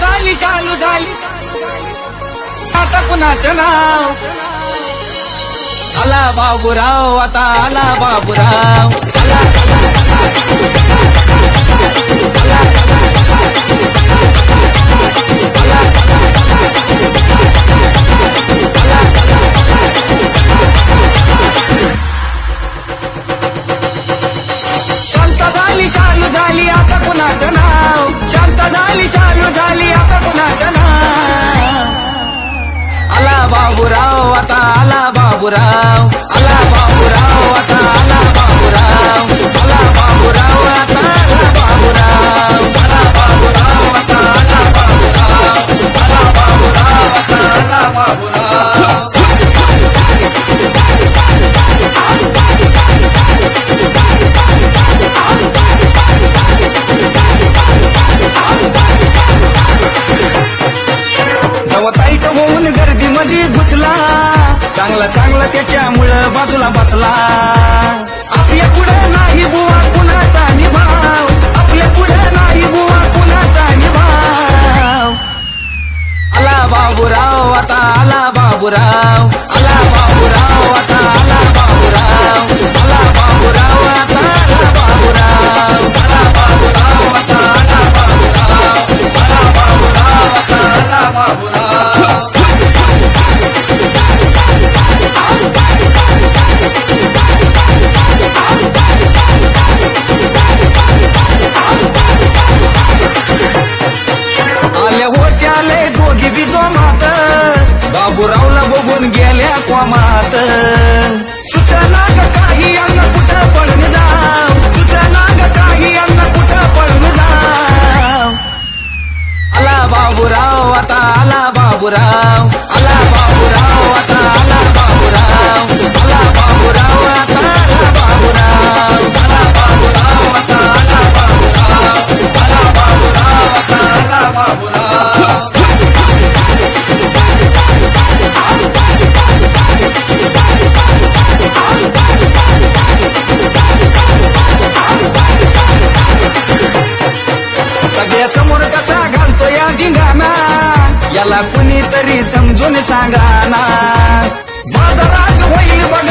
झाली चालू झाली आता कुणाचं नाव आला बाबूराव आता आला बाबूराव आला शांत झाली चालू झाली आता कुणाचं नाव शांत झाली चालू झाली आता कुणाचं नाव आला बाबूराव आता आला बाबूराव आला बाबूराव आता आला बाबूराव आला बाबूराव आता आला बाबूराव आला बाबूराव आता आला बाबूराव आला बाबूराव आता आला बाबूराव ताईट होऊन गर्दीमध्ये घुसला चांगला चांगला त्याच्यामुळं बाजूला बसला आपल्या पुढे नाही बुवा कुणाचा निभाव आपल्या पुढे नाही बुवा कुणाचा निभाव आला बाबूराव आता आला बाबूराव आला बाबूराव आता आला बाबूराव आला बाबूराव आता आला बाबूराव आला बाबूराव आता आला बाबूराव आला बाबूराव आता आला बाबूराव बाबूरावला बघून गेल्या क्वामात सूचना ग काही अन्न कुठं पळून जाव सूचना ग काही अन्न कुठं पळून जाव आला बाबूराव आता आला बाबूराव आला बाबूराव आता आला बाबूराव आला बाबूराव आता आला बाबूराव आला बाबूराव आता आला बाबूराव आला बाबूराव आता आला बाबूराव सगळ्या समोर कसा घालतो या धिंगाणा याला कुणीतरी समजून सांगा ना माझा राग होईल बघ